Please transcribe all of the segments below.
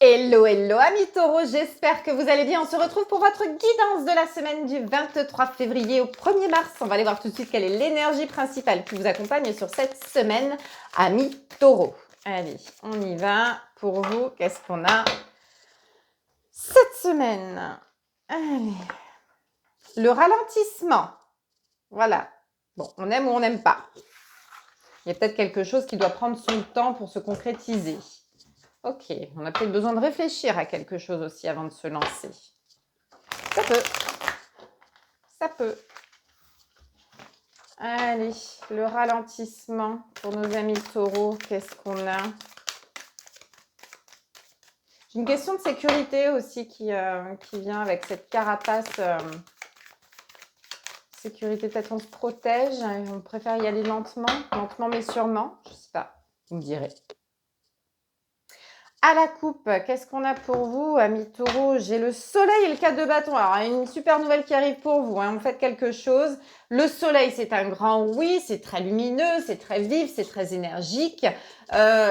Hello, hello amis taureaux, j'espère que vous allez bien. On se retrouve pour votre guidance de la semaine du 23 février au 1er mars. On va aller voir tout de suite quelle est l'énergie principale qui vous accompagne sur cette semaine, amis taureaux. Allez, on y va. Pour vous, qu'est-ce qu'on a cette semaine? Allez, le ralentissement. Voilà. Bon, on aime ou on n'aime pas. Il y a peut-être quelque chose qui doit prendre son temps pour se concrétiser. Ok, on a peut-être besoin de réfléchir à quelque chose aussi avant de se lancer. Ça peut. Ça peut. Allez, le ralentissement pour nos amis taureaux, qu'est-ce qu'on a? J'ai une question de sécurité aussi qui vient avec cette carapace. Sécurité, peut-être on se protège, on préfère y aller lentement mais sûrement. Je sais pas, vous me direz. À la coupe, qu'est-ce qu'on a pour vous, amis taureaux? J'ai le soleil et le 4 de bâton. Alors, une super nouvelle qui arrive pour vous. Vous faites quelque chose. Le soleil, c'est un grand oui. C'est très lumineux, c'est très vif, c'est très énergique.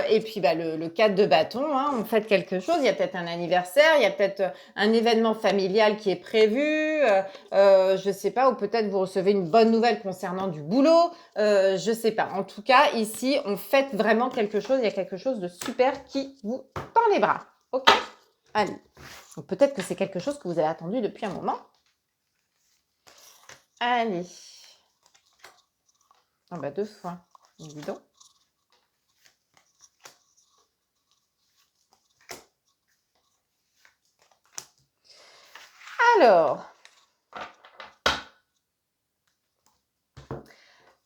Et puis, le 4 de bâton, vous faites quelque chose. Il y a peut-être un anniversaire, il y a peut-être un événement familial qui est prévu. Je sais pas, ou peut-être vous recevez une bonne nouvelle concernant du boulot. Je sais pas. En tout cas, ici, on fête vraiment quelque chose. Il y a quelque chose de super qui vous tend les bras. Ok? Allez. Donc, peut-être que c'est quelque chose que vous avez attendu depuis un moment. Allez. Ah bah 2 fois. Dis donc. Alors.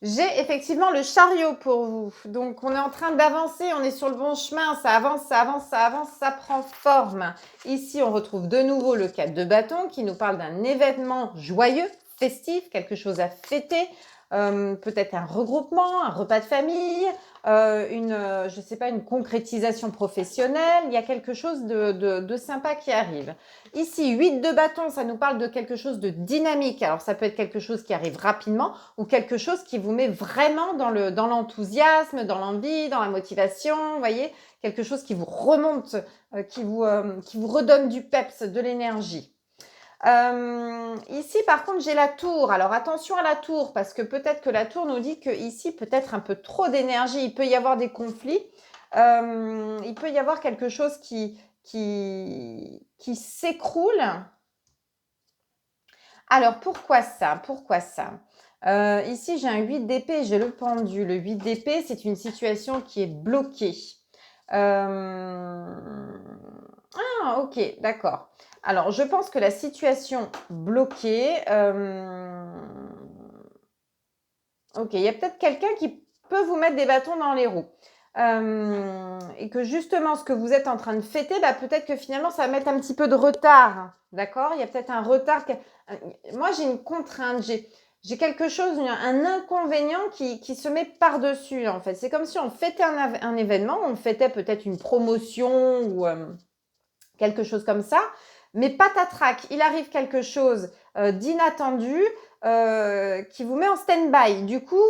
J'ai effectivement le chariot pour vous. Donc, on est en train d'avancer, on est sur le bon chemin, ça avance, ça avance, ça avance, ça prend forme. Ici, on retrouve de nouveau le 4 de bâton qui nous parle d'un événement joyeux, festif, quelque chose à fêter, peut-être un regroupement, un repas de famille, je sais pas, une concrétisation professionnelle. Il y a quelque chose de sympa qui arrive. Ici, 8 de bâton, ça nous parle de quelque chose de dynamique. Alors, ça peut être quelque chose qui arrive rapidement ou quelque chose qui vous met vraiment dans l'enthousiasme, dans l'envie, dans la motivation, vous voyez, quelque chose qui vous remonte, qui vous redonne du peps, de l'énergie. Ici, par contre, j'ai la tour. Alors, attention à la tour, parce que peut-être que la tour nous dit que ici, peut-être un peu trop d'énergie. Il peut y avoir des conflits. Il peut y avoir quelque chose qui s'écroule. Alors, pourquoi ça? Pourquoi ça? Ici, j'ai un 8 d'épée, j'ai le pendu. Le 8 d'épée, c'est une situation qui est bloquée. Ah, ok, d'accord. Alors, je pense que la situation bloquée... ok, il y a peut-être quelqu'un qui peut vous mettre des bâtons dans les roues. Et que justement, ce que vous êtes en train de fêter, peut-être que finalement, ça va mettre un petit peu de retard. D'accord? Il y a peut-être un retard. Moi, j'ai une contrainte. J'ai quelque chose, un inconvénient qui se met par-dessus, en fait. C'est comme si on fêtait un événement, on fêtait peut-être une promotion ou quelque chose comme ça, mais patatrac, il arrive quelque chose d'inattendu qui vous met en stand-by. Du coup,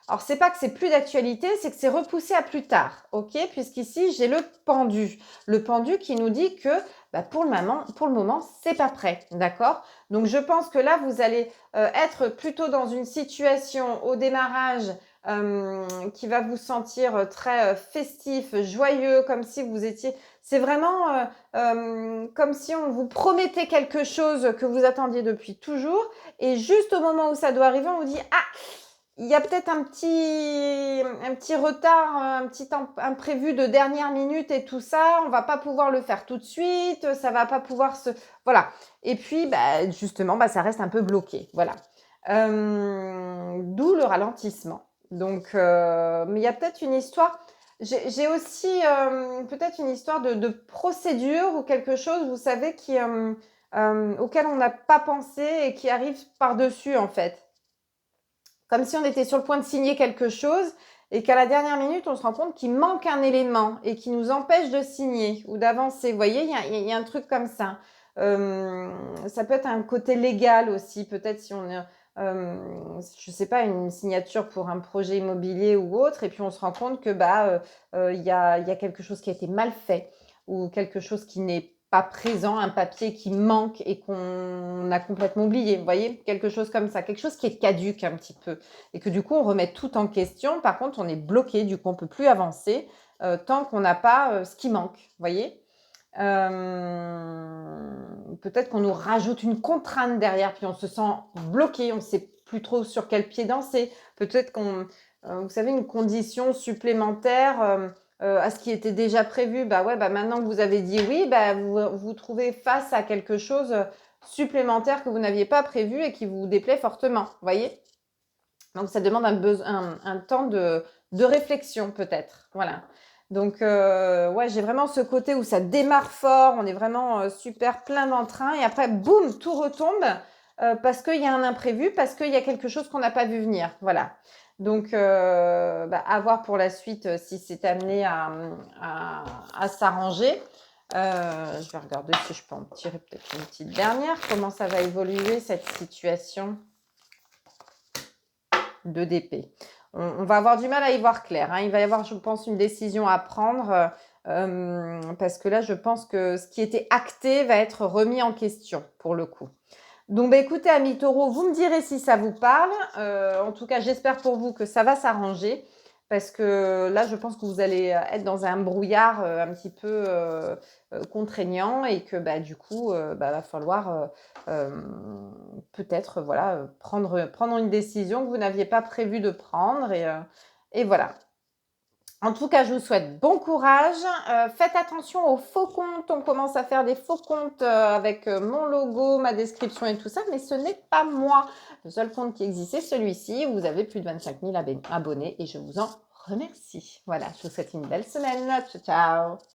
alors, c'est pas que c'est plus d'actualité, c'est que c'est repoussé à plus tard, ok? Puisqu'ici, j'ai le pendu. Le pendu qui nous dit que pour le moment, c'est pas prêt, d'accord? Donc, je pense que là, vous allez être plutôt dans une situation au démarrage qui va vous sentir très festif, joyeux, comme si vous étiez... C'est vraiment comme si on vous promettait quelque chose que vous attendiez depuis toujours. Et juste au moment où ça doit arriver, on vous dit « Ah !» Il y a peut-être un petit retard, un petit imprévu de dernière minute et tout ça. On va pas pouvoir le faire tout de suite. Ça va pas pouvoir se... Voilà. Et puis, justement, ça reste un peu bloqué. Voilà. D'où le ralentissement. Donc, mais il y a peut-être une histoire... J'ai aussi peut-être une histoire de procédure ou quelque chose, vous savez, auquel on n'a pas pensé et qui arrive par-dessus, en fait. Comme si on était sur le point de signer quelque chose et qu'à la dernière minute, on se rend compte qu'il manque un élément et qui nous empêche de signer ou d'avancer. Vous voyez, il y a un truc comme ça. Ça peut être un côté légal aussi, peut-être si on est je ne sais pas, une signature pour un projet immobilier ou autre, et puis on se rend compte que il y a quelque chose qui a été mal fait ou quelque chose qui n'est pas présent, un papier qui manque et qu'on a complètement oublié. Vous voyez, quelque chose comme ça, quelque chose qui est caduque un petit peu et que du coup on remet tout en question. Par contre, on est bloqué, du coup on peut plus avancer tant qu'on n'a pas ce qui manque. Vous voyez. Peut-être qu'on nous rajoute une contrainte derrière, puis on se sent bloqué, on ne sait plus trop sur quel pied danser. Peut-être vous savez, une condition supplémentaire à ce qui était déjà prévu. Bah ouais, bah maintenant que vous avez dit oui, bah vous vous trouvez face à quelque chose supplémentaire que vous n'aviez pas prévu et qui vous déplaît fortement. Vous voyez? Donc ça demande un temps de réflexion peut-être. Voilà. Donc ouais, j'ai vraiment ce côté où ça démarre fort, on est vraiment super plein d'entrain et après boum, tout retombe parce qu'il y a un imprévu, parce qu'il y a quelque chose qu'on n'a pas vu venir. Voilà. Donc à voir pour la suite si c'est amené à s'arranger. Je vais regarder si je peux en tirer peut-être une petite dernière. Comment ça va évoluer cette situation de d'épée. On va avoir du mal à y voir clair, hein. Il va y avoir, je pense, une décision à prendre parce que là, je pense que ce qui était acté va être remis en question pour le coup. Donc, écoutez, amis taureaux, vous me direz si ça vous parle. En tout cas, j'espère pour vous que ça va s'arranger parce que là, je pense que vous allez être dans un brouillard un petit peu contraignant et que du coup, va falloir peut-être voilà, prendre une décision que vous n'aviez pas prévu de prendre et voilà. En tout cas, je vous souhaite bon courage. Faites attention aux faux comptes. On commence à faire des faux comptes avec mon logo, ma description et tout ça, mais ce n'est pas moi. Le seul compte qui existe, c'est celui-ci. Vous avez plus de 25 000 abonnés et je vous en remercie. Voilà, je vous souhaite une belle semaine. Ciao, ciao.